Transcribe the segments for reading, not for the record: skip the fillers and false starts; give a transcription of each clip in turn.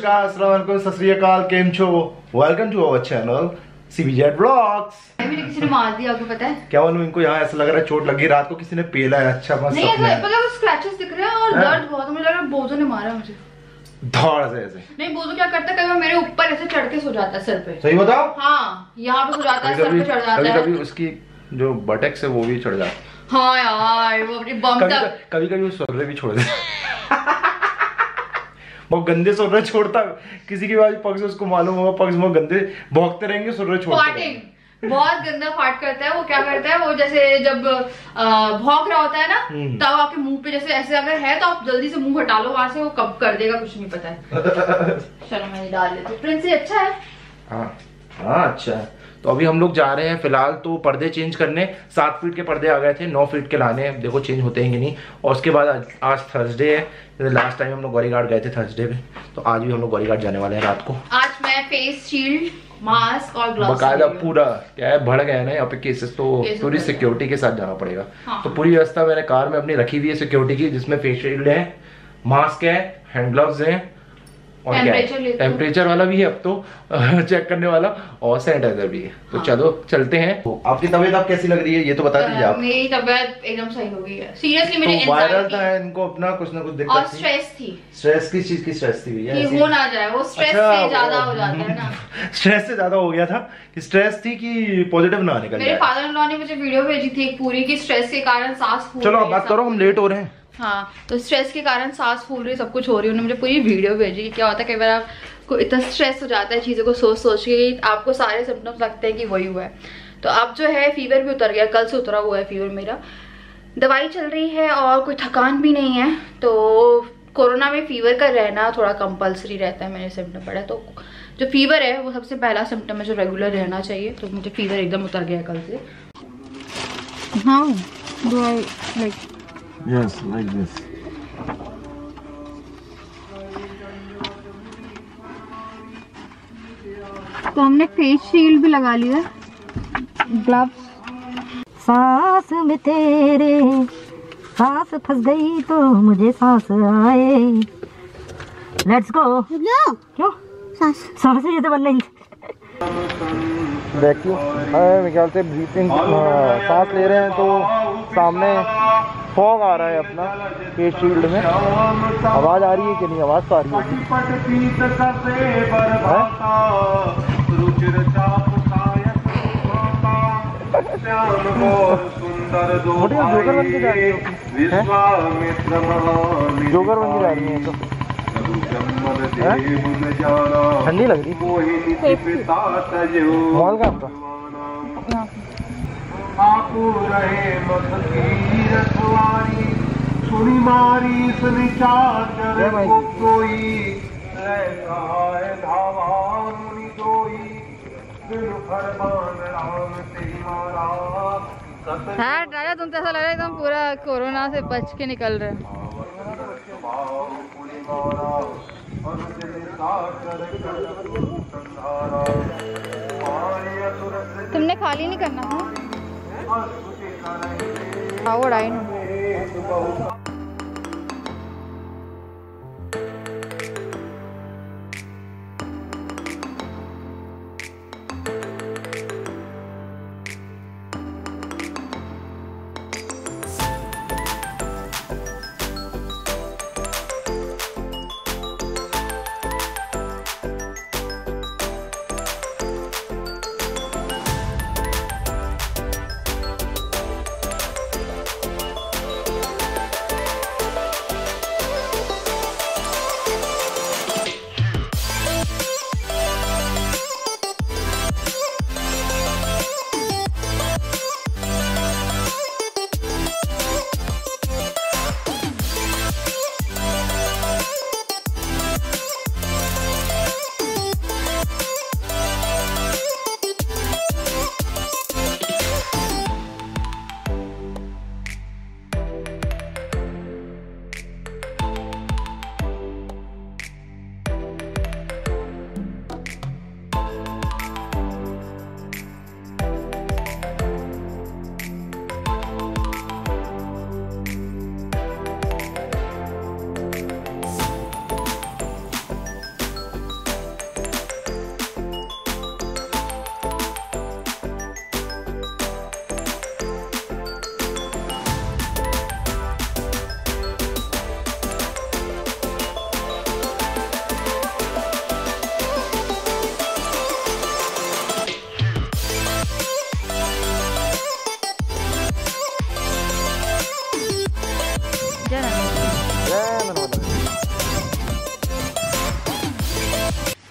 नमस्कार, अस्सलाम वालेकुम, सत श्री अकाल, केम छो? Welcome to our channel CBZ Vlogs। किसी ने मार दिया, आपको पता है? क्या मालूम, इनको यहाँ ऐसा लग रहा है चोट लगी, रात को किसी ने पेला है। अच्छा मस्त नहीं, मतलब स्क्रैचेस दिख रहे हैं और दर्द बहुत है। मुझे लग रहा है बोझो ने मारा मुझे धड़ से ऐसे। नहीं, बोझो क्या करता है, कई बार मेरे ऊपर ऐसे चढ़ के सो जाता है सर पे। सही बताओ? हाँ, यहाँ पे सो जाता है, सर पे चढ़ जाता है। कभी उसकी जो बटेक्स है वो भी चढ़ जाता है। हाँ यार, वो अपनी बम तक कभी वो सर्रे भी छोड़ दे। वो गंदे सुर्रे छोड़ता, किसी की बात पग से उसको मालूम होगा, पग से वो गंदे भौंकते रहेंगे, सुर्रे छोड़ते बहुत गंदा फाट करता है। वो क्या करता है, वो जैसे जब भौंक रहा होता है ना, तब आपके मुंह पे जैसे ऐसे अगर है तो आप जल्दी से मुंह हटा लो वहां से, वो कब कर देगा कुछ नहीं पता है। चलो मैंने डाल लेती हूँ। प्रिंस अच्छा है। हाँ अच्छा है। तो अभी हम लोग जा रहे हैं फिलहाल तो पर्दे चेंज करने। 7 फीट के पर्दे आ गए थे, 9 फीट के लाने हैं, देखो चेंज होते हैं कि नहीं। और उसके बाद आज थर्सडे है, लास्ट टाइम हम लोग गौरीघाट गए थे थर्सडे पे, तो आज भी हम लोग गौरीघाट जाने वाले हैं रात को। आज मैं फेस शील्ड, मास्क और ग्लव्स बकायदा पूरा क्या है, बढ़ गया ना यहाँ पे केसेस, तो पूरी सिक्योरिटी के साथ जाना पड़ेगा। हाँ। तो पूरी व्यवस्था मैंने कार में अपनी रखी हुई है सिक्योरिटी की, जिसमें फेस शील्ड है, मास्क है, हैंड ग्लव्स है, और टेम्परेचर वाला भी है अब तो चेक करने वाला, और सैनिटाइजर भी है। तो हाँ। चलो चलते हैं। तो आपकी तबीयत आप कैसी लग रही है ये तो बता दीजिए आप। मेरी तबीयत एकदम सही हो गई है सीरियसली। मेरे तो वायरल था इनको अपना कुछ ना कुछ दिक्कत और स्ट्रेस थी। स्ट्रेस किस चीज की स्ट्रेस थी भैया? कि हो ना जाए, वो स्ट्रेस से ज्यादा हो जाता है ना। स्ट्रेस से ज्यादा हो गया था कि स्ट्रेस थी कि पॉजिटिव ना निकल जाए। मेरे फादर इन लॉ ने मुझे वीडियो भेजी थी एक पूरी, की स्ट्रेस के कारण सांस फूल। चलो आप बात करो, हम लेट हो रहे हैं। हाँ, तो स्ट्रेस के कारण सांस फूल रही, सब कुछ हो रही है। उन्होंने मुझे पूरी वीडियो भेजी। क्या होता है, कई बार आपको इतना स्ट्रेस हो जाता है चीज़ों को सोच के, आपको सारे सिम्टम्स लगते हैं कि वही हुआ है। तो अब जो है फीवर भी उतर गया, कल से उतरा हुआ है फीवर मेरा। दवाई चल रही है और कोई थकान भी नहीं है। तो कोरोना में फीवर का रहना थोड़ा कंपल्सरी रहता है, मैंने सिम्टम पढ़ा। तो जो फीवर है वो सबसे पहला सिम्टम है जो रेगुलर रहना चाहिए। तो मुझे फीवर एकदम उतर गया कल से। हाँ, do I like Yes, like this. तो हमने फेस शील्ड भी लगा लिया, ग्लव्स। सांस में तेरे सांस फंस गई तो मुझे सांस आए। Let's go. क्यों सांस ये तो बनना ही। देखिए मेरे ख्याल से ब्रीथिंग सांस ले रहे हैं तो सामने फॉग आ रहा है अपना फेस शील्ड में। आवाज आ रही है कि नहीं? आवाज तो आ रही है। जोकर बन के जा रही है, जोकर बन के जा रही है। तो ठंडी लग रही मॉल का आपका। सुनी मारी सुनी चादर को कोई धावा मुनि कोई दिल फरमान राम तेरी मारा। हाँ राजा, तुम तो ऐसा लग रहा है एकदम पूरा कोरोना से बच के निकल रहे हो। तुमने खाली नहीं करना था। हाँ वो डाइन हो।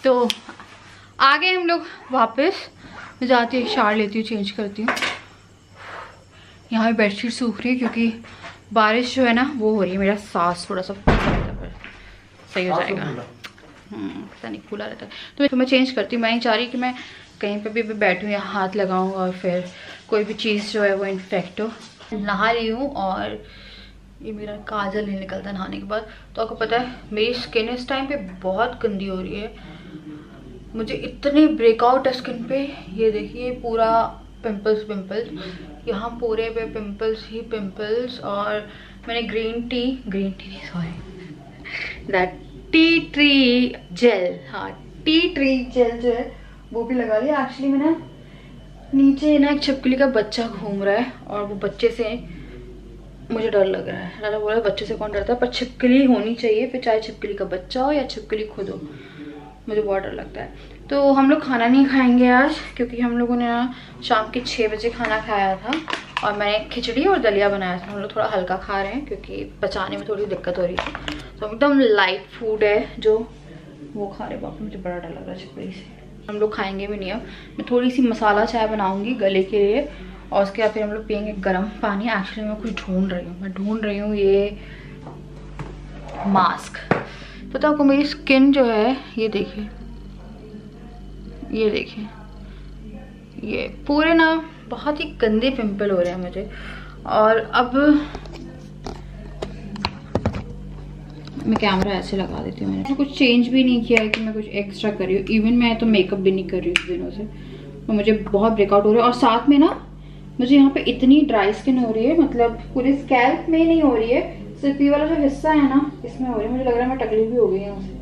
तो आ गए हम लोग वापस। मैं जाती हूँ शावर लेती हूँ, चेंज करती हूँ। यहाँ पे बेडशीट सूख रही है क्योंकि बारिश जो है ना वो हो रही है। मेरा सांस थोड़ा सा सही हो जाएगा। पता नहीं खुला रहता है। तो मैं चेंज करती हूँ। मैं नहीं चाह रही कि मैं कहीं पे भी बैठूँ या हाथ लगाऊँ और फिर कोई भी चीज़ जो है वो इन्फेक्ट हो। नहा रही हूँ और ये मेरा काजल नहीं निकलता नहाने के बाद। तो आपको पता है मेरी स्किन इस टाइम पे बहुत गंदी हो रही है। मुझे इतने ब्रेकआउट है स्किन पे। ये देखिए पूरा पिंपल्स यहाँ पूरे पे पिंपल्स ही पिंपल्स। और मैंने ग्रीन टी नहीं sorry that tea tree gel, हाँ टी ट्री जेल जो है वो भी लगा लिया। एक्चुअली मैं ना नीचे ना एक छिपकली का बच्चा घूम रहा है और वो बच्चे से मुझे डर लग रहा है। दादा बोला बच्चे से कौन डरता है, पर छिपकली होनी चाहिए, फिर चाहे छिपकली का बच्चा हो या छिपकली खुद हो, मुझे बहुत डर लगता है। तो हम लोग खाना नहीं खाएंगे आज क्योंकि हम लोगों ने ना शाम के 6 बजे खाना खाया था और मैंने खिचड़ी और दलिया बनाया था। हम लोग थोड़ा हल्का खा रहे हैं क्योंकि पचाने में थोड़ी दिक्कत हो रही थी। तो एकदम लाइट फूड है जो वो खा रहे। बाप मुझे बड़ा डर लग रहा है छिपकली से। हम लोग खाएंगे भी नहीं। अब मैं थोड़ी सी मसाला चाय बनाऊंगी गले के लिए और उसके बाद फिर हम लोग पियेंगे गर्म पानी। एक्चुअली मैं कुछ ढूंढ रही हूँ ये मास्क। पता आपको मेरी स्किन जो है ये देखिए ये पूरे ना बहुत ही गंदे पिंपल हो रहे हैं मुझे। और अब मैं कैमरा ऐसे लगा देती हूँ। मैंने कुछ चेंज भी नहीं किया है कि मैं कुछ एक्स्ट्रा कर रही हूँ। इवन मैं तो मेकअप भी नहीं कर रही हूँ दिनों से। तो मुझे बहुत ब्रेकआउट हो रहा है और साथ में ना मुझे यहाँ पे इतनी ड्राई स्किन हो रही है, मतलब पूरे स्कैल्प में नहीं हो रही है, सिर्फ ये वाला जो हिस्सा है ना इसमें हो रही है। मुझे लग रहा है मैं टकली भी हो गई यहाँ से।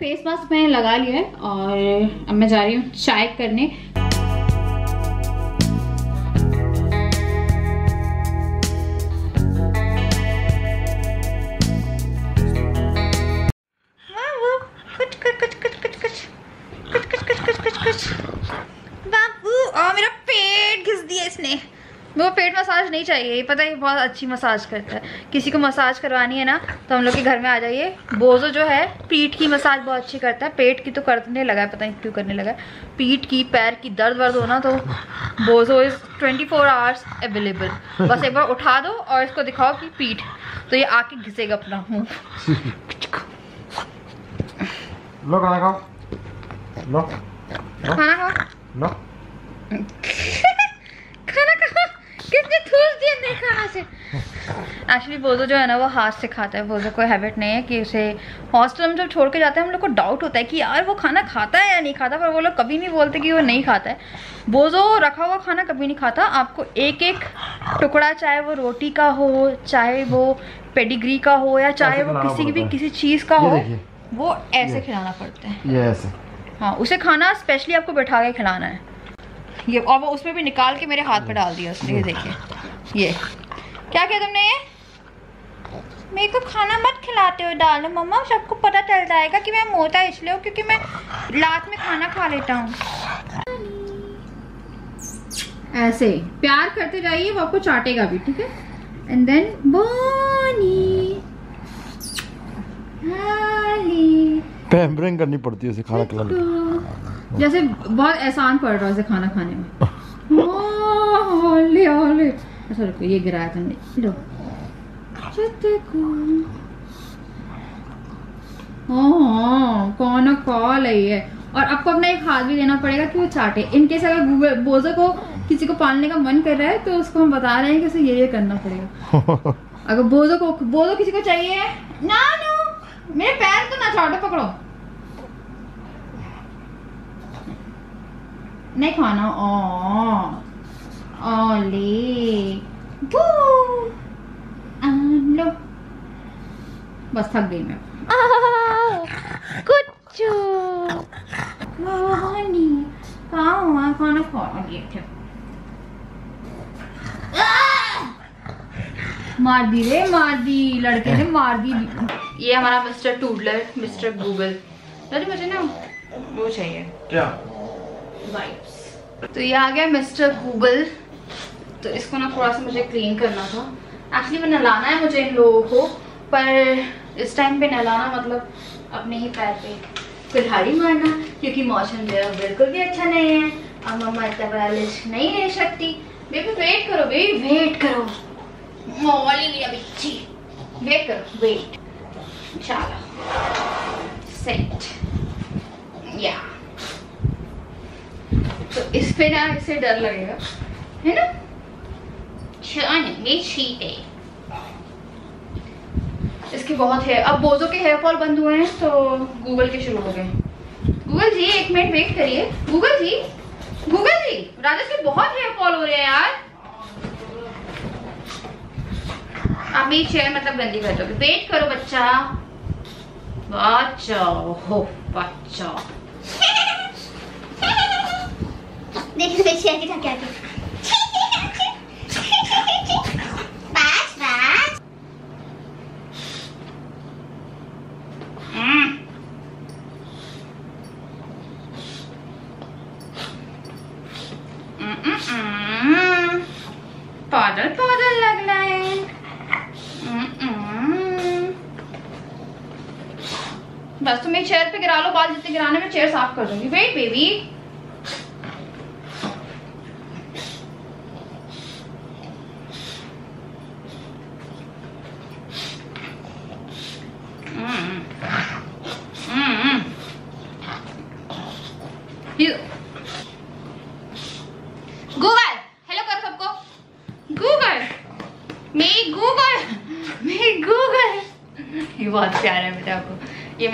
फेस मास्क मैंने लगा लिया है और अब मैं जा रही हूँ चाय करने। बाबू और मेरा पेट घिस दिया इसने। वो पेट मसाज नहीं चाहिए, पता है बहुत अच्छी मसाज करता है। किसी को मसाज करवानी है ना तो हम लोग के घर में आ जाइए। बोझो जो है पीठ की मसाज बहुत अच्छी करता है। पेट की तो करने लगा है, पता नहीं क्यों करने लगा है। पीठ की पैर की दर्द वर्द हो ना तो बोझो इज 24 आवर्स अवेलेबल। बस एक बार उठा दो और इसको दिखाओ कि पीठ, तो ये आके घिसेगा अपना मुँह। लो खाना खाओ, लो खाना खाओ, लो खाना खाओ। किसने ठूस दिया नहीं खाना से। एक्चुअली बोझो जो है ना वो हाथ से खाता है। बोझो कोई हैबिट नहीं है कि उसे हॉस्टल में जब छोड़ के जाते हैं हम लोग को डाउट होता है कि यार वो खाना खाता है या नहीं खाता, पर वो लोग कभी नहीं बोलते कि वो नहीं खाता है। बोझो रखा हुआ खाना कभी नहीं खाता। आपको एक एक टुकड़ा, चाहे वो रोटी का हो, चाहे वो पेडिग्री का हो या चाहे वो किसी चीज़ का हो, वो ऐसे खिलाना पड़ता है। ये ऐसे, हाँ उसे खाना स्पेशली आपको बैठा के खिलाना है। ये और वो उसमें भी निकाल के मेरे हाथ पे डाल दिया उसने। ये देखिए, ये क्या किया तुमने? ये मेरे को खाना मत खिलाते हो डालो मम्मा, सबको पता चल जाएगा कि मैं मोटा इसलिए हूँ क्योंकि मैं रात में खाना खा लेता हूँ। ऐसे प्यार करते जाइए, वो आपको चाटेगा भी, ठीक है। एंड देन बोनी पैम्परिंग करनी पड़ती है उसे खाना खिलाने, जैसे बहुत एहसान पड़ रहा है उसे खाना खाने में। ओले ओले, अच्छा रुको ये गिराया तुमने, लो कौन कॉल है ये। और आपको अपना एक हाथ भी देना पड़ेगा कि वो चाटे। इनकेस अगर बोझो को किसी को पालने का मन कर रहा है तो उसको हम बता रहे हैं कि उसे ये करना पड़ेगा। अगर बोझो किसी को चाहिए ना, मेरे पैर तो ना चाटो, पकड़ो, नहीं खाना। ओले लो, बस थक गई मैं। कुछ खाना खा लिया, मार दी रे, मार दी लड़के ने, मार दी। ये हमारा मिस्टर टूडलर, मिस्टर गूगल। मुझे ना वो चाहिए, क्या वाइप्स। तो ये आ गया मिस्टर गूगल। तो इसको ना थोड़ा सा मुझे क्लीन करना था। एक्चुअली में नहलाना है मुझे इन लोगों को, पर इस टाइम पे नहलाना मतलब अपने ही पैर पे कुल्हाड़ी मारना, क्योंकि मौसम जो है बिल्कुल भी अच्छा नहीं है और मम्मा इतना बड़ा लिस्ट नहीं ले सकती। बेबी वेट करो, बेबी वेट करो, मोबाइल नहीं अभी जी, वेट करो, वेट। चलो सेट या। तो इस पे ना इससे डर लगेगा, है ना? इसके बहुत है। अब बोझों के हेयर फॉल बंद हुए हैं तो गूगल के शुरू हो गए। गूगल जी एक मिनट वेट करिए। गूगल जी, गूगल जी, राजेश के बहुत हेयर फॉल हो रहे हैं यार। आप मेरी चेयर मतलब गंदी कर दोगे। वेट करो बच्चा, बच्चा हो बच्चा। देखिए मेरी चेयर की क्या पागल पागल लग रहा है। बस तुम एक चेयर पे गिरा लो, बाल जितने गिराने में चेयर साफ कर दूंगी। Weight baby. गूगल हेलो करो सबको। गूगल मेरी गूगल, मेरी गूगल। ये बहुत प्यारा है बेटा आपको। ये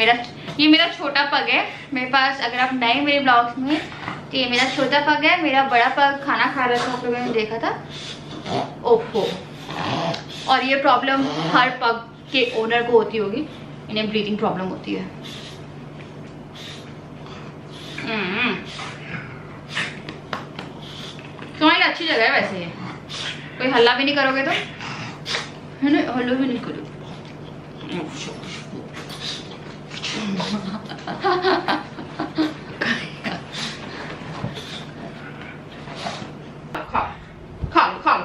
मेरा छोटा पग है मेरे पास। अगर आप नए मेरे ब्लॉग्स में, तो ये मेरा छोटा पग है। मेरा बड़ा पग खाना खा रहा था, आप लोगों ने देखा था। ओफो। और ये प्रॉब्लम हर पग के ओनर को होती होगी, इन्हें ब्रीथिंग प्रॉब्लम होती है। तुम्हारी अच्छी जगह है वैसे ये, कोई हल्ला भी नहीं करोगे तो, है ना? हल्ला भी नहीं करोगे।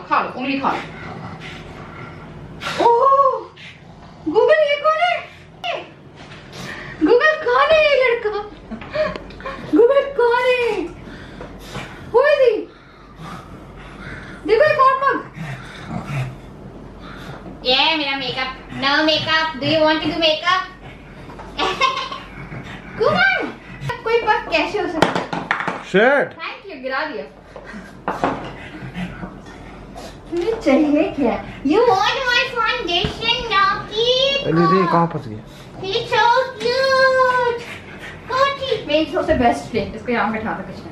खा लो उंगली खा लो। ओह गूगल ये कौन है? गूगल कौन है ये लड़का? गूगल कौन है? Who is he? देखो एक और पग। ये मेरा makeup. No makeup. Do you want to do makeup? Google कोई पग कैसे हो सकता? Shit. थैंक यू, गिरा दिया। तुम्हें चाहिए क्या? You want my foundation, Noki? अरे कहाँ फंस गया? He's so cute. मेरी सबसे बेस्ट फ्रेंड। इसको यहाँ बैठा था कुछ नहीं।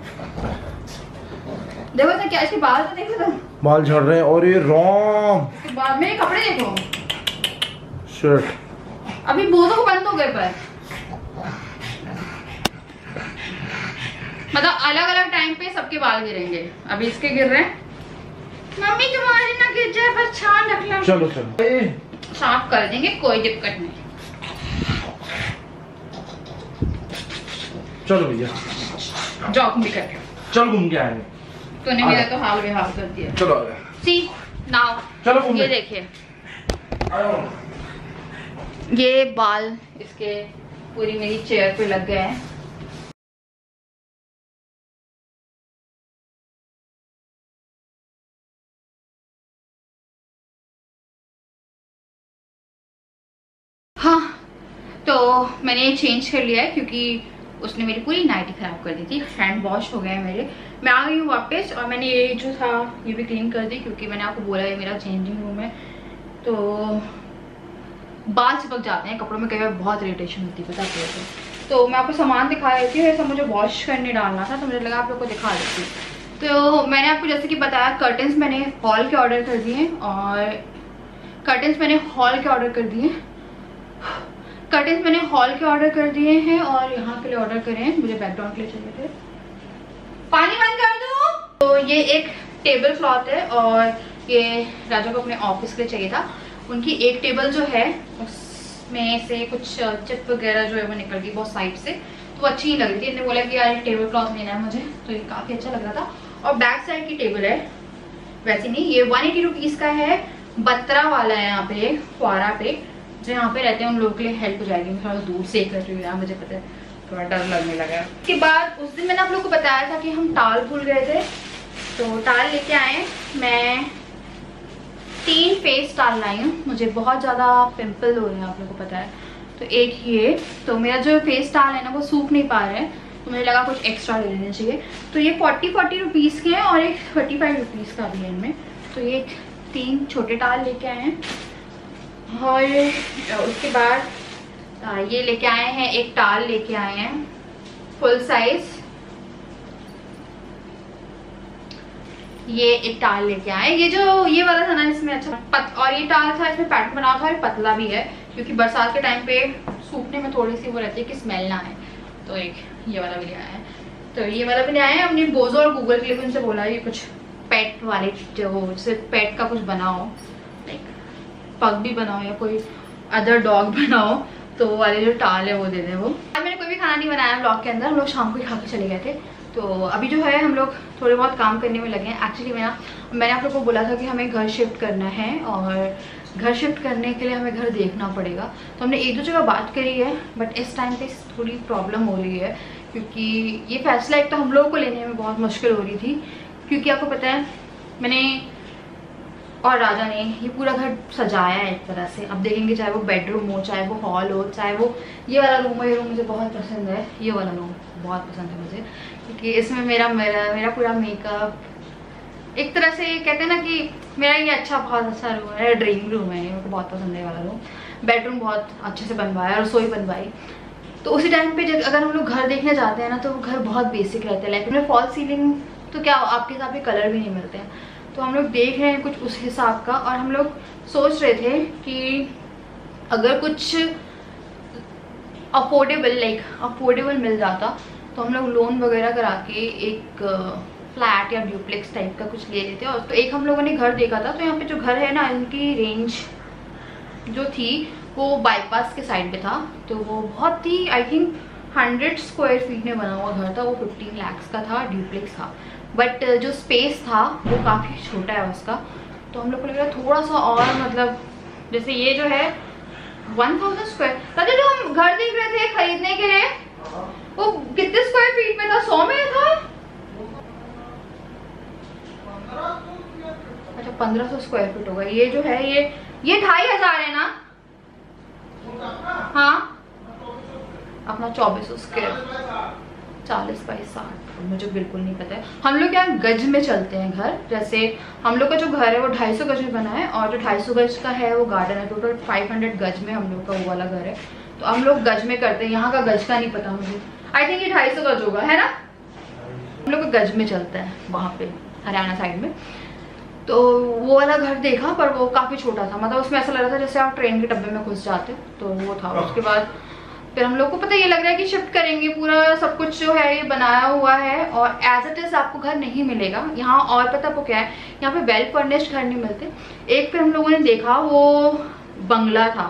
देखो तो क्या इसके बाल तो देखो तो। बाल झड़ रहे हैं और ये रोम। इसके बाद मेरे कपड़े देखो। शर्ट अभी बोझों को बंद हो गए पर मतलब अलग अलग टाइम पे सबके बाल गिरेंगे। अभी इसके गिर रहे हैं। मम्मी तुम्हारे ना गिर जाए, बस छान रखना। चलो चलो साफ कर देंगे, कोई दिक्कत नहीं। चलो भैया जाओ घूम कर। चल घूम के आएंगे। तूने मेरा तो हाल बेहाल कर दिया। चलो आ गए। सी नाउ चलो घूम। ये देखिए ये बाल इसके पूरी मेरी चेयर पे लग गए हैं। हाँ तो मैंने ये चेंज कर लिया है क्योंकि उसने मेरी पूरी नाइटी खराब कर दी थी। हैंड वॉश हो गए हैं मेरे। मैं आ गई हूँ वापस और मैंने ये जो था ये भी क्लीन कर दी क्योंकि मैंने आपको बोला है मेरा चेंजिंग रूम है तो बाल चिपक जाते हैं कपड़ों में, कई बार बहुत इरिटेशन होती है पता है। तो मैं आपको सामान दिखा देती हूँ। ये सब मुझे वॉश करने डालना था तो मुझे लगा आप लोग को दिखा देती हूँ। तो मैंने आपको जैसे कि बताया कर्टन्स मैंने हॉल के ऑर्डर कर दिए और कर्टन्स मैंने हॉल के ऑर्डर कर दिए हैं और यहाँ के लिए ऑर्डर करे हैं। मुझे बैकग्राउंड के लिए चाहिए थे। पानी बंद कर दो। तो ये एक टेबल क्लॉथ है और ये राजा को अपने ऑफिस के लिए चाहिए था। उनकी एक टेबल जो है उसमें से कुछ चिप वगैरह जो है वो निकल गई बहुत साइड से, तो अच्छी ही लग रही थी। इन्होंने बोला कि यार टेबल क्लॉथ लेना है मुझे, तो ये काफी अच्छा लग रहा था। और बैक साइड की टेबल है, वैसे नहीं, ये 180 रुपीज का है। बत्रा वाला है यहाँ पे, फुआरा पे, जो यहाँ पे रहते हैं उन लोगों के लिए हेल्प हो जाएगी। मैं थोड़ा दूर से कर रही हूँ यहाँ, मुझे पता है थोड़ा डर लगने लगा। उसके बाद उस दिन मैंने आप लोग को बताया था कि हम टाल भूल गए थे, तो टाल लेके आए। मैं 3 फेस टाल लाई हूँ, मुझे बहुत ज़्यादा पिंपल हो रहे हैं, आप लोगों को पता है। तो एक ये, तो मेरा जो फेस टाल है ना वो सूख नहीं पा रहे हैं, तो मुझे लगा कुछ एक्स्ट्रा ले लेना चाहिए। तो ये 40 रुपीज़ के हैं और एक 35 रुपीज़ का भी है इनमें। तो ये 3 छोटे टाल लेके आए हैं। और उसके बाद ये लेके आए हैं, एक टाल लेके आए हैं फुल साइज। ये एक टाल लेके आए, ये जो ये वाला था ना इसमें अच्छा और ये टाल था इसमें पैटर्न बना था और पतला भी है, क्योंकि बरसात के टाइम पे सूखने में थोड़ी सी वो रहती है कि स्मेल ना आए। तो एक ये वाला भी ले आए हैं। तो ये वाला भी ले आए हैं। हमने बोजो और गूगल के लिए उनसे बोला ये कुछ पेट वाले, जो सिर्फ पेट का कुछ बनाओ, लाइक पग भी बनाओ या कोई अदर डॉग बनाओ, तो वो वाले जो टाल है वो दे दें। वो मैंने कोई भी खाना नहीं बनाया ब्लॉग के अंदर, हम लोग शाम को ही खा के चले गए थे। तो अभी जो है हम लोग थोड़े बहुत काम करने में लगे हैं। एक्चुअली मैंने आप लोग को बोला था कि हमें घर शिफ्ट करना है, और घर शिफ्ट करने के लिए हमें घर देखना पड़ेगा। तो हमने 1-2 जगह बात करी है, बट इस टाइम पे थोड़ी प्रॉब्लम हो रही है, क्योंकि ये फैसला एक तो हम लोगों को लेने में बहुत मुश्किल हो रही थी, क्योंकि आपको पता है मैंने और राजा ने ये पूरा घर सजाया है एक तरह से। अब देखेंगे, चाहे वो बेडरूम हो, चाहे वो हॉल हो, चाहे वो ये वाला रूम हो। ये रूम मुझे बहुत पसंद है, ये वाला रूम बहुत पसंद है मुझे, क्योंकि इसमें मेरा पूरा मेकअप, एक तरह से कहते हैं ना कि मेरा ये बहुत अच्छा रूम है, ड्रीम रूम है, मेरे को बहुत पसंद है वाला रूम। बेडरूम बहुत अच्छे से बनवाया, रसोई बनवाई। तो उसी टाइम पे जब अगर हम लोग घर देखने जाते हैं ना, तो वो घर बहुत बेसिक रहते हैं। लाइक फॉल सीलिंग तो क्या आपके हिसाब से कलर भी नहीं मिलते हैं, तो हम लोग देख रहे हैं कुछ उस हिसाब का। और हम लोग सोच रहे थे कि अगर कुछ अफोर्डेबल मिल जाता तो हम लोग लोन वगैरह करा के एक फ्लैट या ड्यूप्लेक्स टाइप का कुछ ले लेते। और तो एक हम लोगों ने घर देखा था, तो यहाँ पे जो घर है ना, इनकी रेंज जो थी वो बाईपास के साइड पे था। तो वो बहुत ही आई थिंक 100 स्क्वायर फीट में बना हुआ घर था, वो 15 लाख का था, ड्यूप्लेक्स था। बट जो स्पेस था वो काफ़ी छोटा है उसका। तो हम लोग को लग रहा थोड़ा सा और, मतलब जैसे ये जो है 1000 स्क्वायर, तभी जो हम घर देख रहे थे खरीदने के लिए, वो कितने स्क्वायर फीट में था? 100 में था। अच्छा 1500 स्क्वायर फीट होगा। ये जो है ये 2500 है ना? हाँ अपना 2400 स्क्वायर, 40 बाई 60, मुझे बिल्कुल नहीं पता है। हम लोग क्या गज में चलते हैं घर, जैसे हम लोग का जो घर है वो 250 गज में बना है, और जो 250 गज का है वो गार्डन है। टोटल 500 गज में हम लोग का वो वाला घर है, तो हम लोग गज में करते हैं। यहाँ का गज का नहीं पता मुझे, आई थिंक ये 250 गज होगा, है ना? हम लोग का गज में चलता है वहाँ पे हरियाणा साइड में। तो वो वाला घर देखा, पर वो काफ़ी छोटा था, मतलब उसमें ऐसा लग रहा था जैसे आप ट्रेन के डब्बे में घुस जाते, तो वो था। उसके बाद फिर हम लोग को पता ये लग रहा है कि शिफ्ट करेंगे, पूरा सब कुछ जो है ये बनाया हुआ है, और एज इट इज आपको घर नहीं मिलेगा यहाँ। और पता आपको क्या है, यहाँ पे वेल फर्निश्ड घर नहीं मिलते। एक फिर हम लोगों ने देखा वो बंगला था,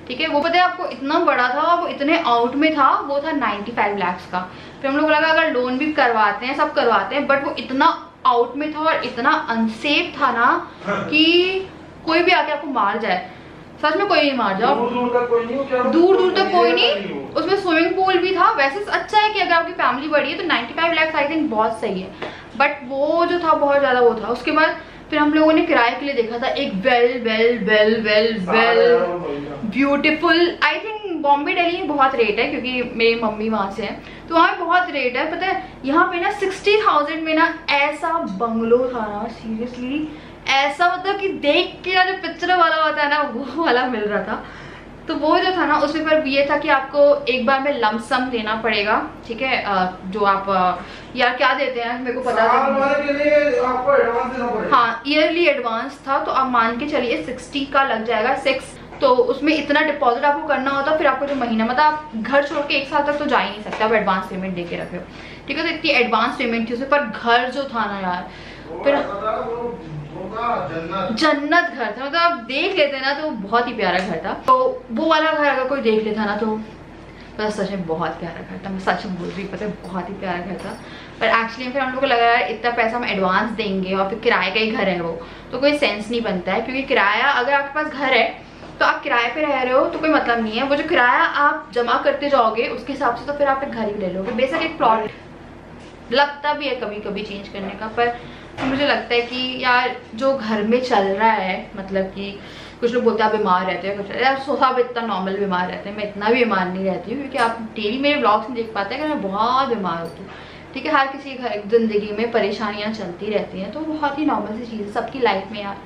ठीक है, वो पता है आपको इतना बड़ा था, वो इतने आउट में था, वो था 95 लाख का। फिर हम लोग को लगा अगर लोन भी करवाते हैं, सब करवाते हैं, बट वो इतना आउट में था और इतना अनसेफ था ना कि कोई भी आके आपको मार जाए। सच में कोई नहीं मार जाओ, दूर दूर तक कोई नहीं। उसमें स्विमिंग पूल भी था। वैसे अच्छा है कि अगर आपकी फैमिली बड़ी है तो 95 लाख आई थिंक बहुत सही है, बट वो जो था बहुत ज्यादा वो था। उसके बाद फिर हम लोगों ने किराए के लिए देखा था एक well beautiful, I think Bombay Delhi में बहुत रेट है, क्योंकि मेरी मम्मी वहां से है, तो वहाँ पे बहुत रेट है। पता है यहाँ पे ना 60,000 में ना ऐसा बंगलो था ना, सीरियसली ऐसा, मतलब कि देख के ना जो पिक्चर वाला होता है ना वो वाला मिल रहा था। तो वो जो था ना उसमें पर ये था कि आपको एक बार में लमसम देना पड़ेगा, ठीक है, जो आप यार क्या देते हैं मेरे को पता था, हाँ ईयरली एडवांस था। तो आप मान के चलिए 60 का लग जाएगा 6, तो उसमें इतना डिपॉजिट आपको करना होता। फिर आपको जो महीना, मतलब आप घर छोड़ के 1 साल तक तो जा ही नहीं सकते, आप एडवांस पेमेंट दे के रखे हो, ठीक है। तो इतनी एडवांस पेमेंट थी उसमें, पर घर जो था ना यार, फिर जन्नत घर था, मतलब आप देख लेते ना तो बहुत ही प्यारा घर था। तो वो वाला घर अगर कोई देख लेता ना तो पर सच में बहुत प्यारा घर था, मैं सच में बोल रही हूँ, पता है बहुत ही प्यारा घर था। पर एक्चुअली फिर हम लोग को लगा यार इतना पैसा हम एडवांस देंगे और फिर किराए का ही घर है वो, तो कोई सेंस नहीं बनता है, क्योंकि किराया अगर आपके पास घर है तो आप किराए पे रह रहे हो तो कोई मतलब नहीं है, वो जो किराया आप जमा करते जाओगे उसके हिसाब से तो फिर आप एक घर ही ले लोगे। बेसिक एक प्लॉट लगता भी है कभी कभी चेंज करने का, पर मुझे लगता है कि यार जो घर में चल रहा है, मतलब कि कुछ लोग बोलते हैं आप बीमार रहते हैं, कुछ यार सब इतना नॉर्मल बीमार रहते हैं, मैं इतना भी बीमार नहीं रहती हूँ, क्योंकि आप डेली मेरे ब्लॉग्स में देख पाते हैं कि मैं बहुत बीमार होती हूँ। ठीक है, हर किसी घर जिंदगी में परेशानियाँ चलती रहती हैं, तो बहुत ही नॉर्मल सी चीज़ है, सबकी लाइफ में यार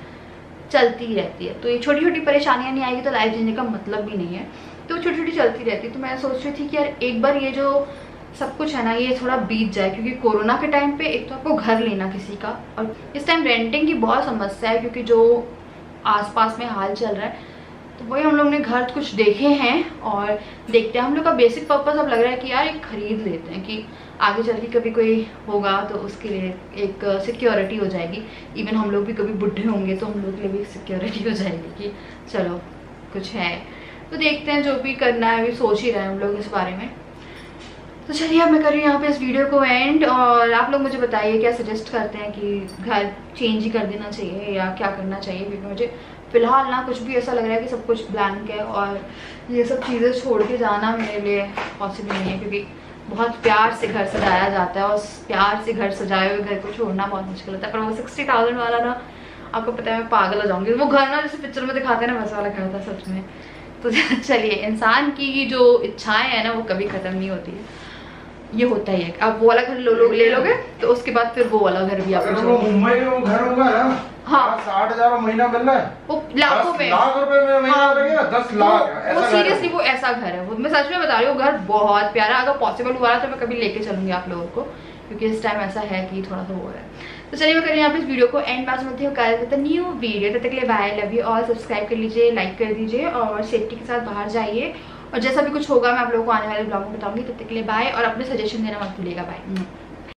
चलती ही रहती है। तो ये छोटी छोटी परेशानियाँ नहीं आएगी तो लाइफ जीने का मतलब भी नहीं है, तो छोटी छोटी चलती रहती है। तो मैं सोच रही थी कि यार एक बार ये जो सब कुछ है ना ये थोड़ा बीत जाए, क्योंकि कोरोना के टाइम पे एक तो आपको घर लेना किसी का, और इस टाइम रेंटिंग की बहुत समस्या है, क्योंकि जो आसपास में हाल चल रहा है, तो वही हम लोग ने घर कुछ देखे हैं और देखते हैं। हम लोग का बेसिक पर्पस अब लग रहा है कि यार एक खरीद लेते हैं कि आगे चल के कभी कोई होगा तो उसके लिए एक सिक्योरिटी हो जाएगी। इवन हम लोग भी कभी बुढ़े होंगे तो हम लोग के लिए भी सिक्योरिटी हो जाएगी कि चलो कुछ है। तो देखते हैं, जो भी करना है अभी सोच ही रहे हैं हम लोग इस बारे में। तो चलिए अब मैं कर रही हूँ यहाँ पे इस वीडियो को एंड, और आप लोग मुझे बताइए क्या सजेस्ट करते हैं कि घर चेंज ही कर देना चाहिए या क्या करना चाहिए, क्योंकि मुझे फिलहाल ना कुछ भी ऐसा लग रहा है कि सब कुछ ब्लैंक है और ये सब चीज़ें छोड़ के जाना मेरे लिए पॉसिबल नहीं है, क्योंकि बहुत प्यार से घर सजाया जाता है और प्यार से घर सजाए हुए घर को छोड़ना बहुत मुश्किल होता है। पर वो 60,000 वाला ना, आपको पता है मैं पागल हो जाऊँगी। वो घर ना जैसे पिक्चर में दिखाते हैं ना, वैसा वाला घर था सच में। तो चलिए, इंसान की जो इच्छाएँ हैं ना वो कभी ख़त्म नहीं होती है, ये होता ही है। आप वो वाला घर ले लोगे तो उसके बाद फिर वो वाला घर भी आपको मुंबई में वो घर होगा ना, हाँ 60,000 महीना मिल रहा है, वो लाखों में, लाख रुपए में महीना लगेगा, 10 लाख। वो सीरियसली वो ऐसा घर है, वो मैं सच में बता रही हूँ, घर बहुत प्यारा। अगर पॉसिबल हुआ तो मैं कभी लेके चलूंगी आप लोगों को, क्योंकि इस टाइम ऐसा है कि थोड़ा सा वो है। तो चलिए मैं करिए यहाँ पे इस वीडियो को एंड पास मिलती हूँ कल विद न्यू वीडियो। तब तक के लिए bye, love you all. Subscribe कर लीजिए, लाइक कर दीजिए और सेफ्टी के साथ बाहर जाइए, और जैसा भी कुछ होगा मैं आप लोगों को आने वाले ब्लॉग में बताऊंगी। तब तक के लिए बाय, और अपने सजेशन देना मत भूलिएगा। बाय।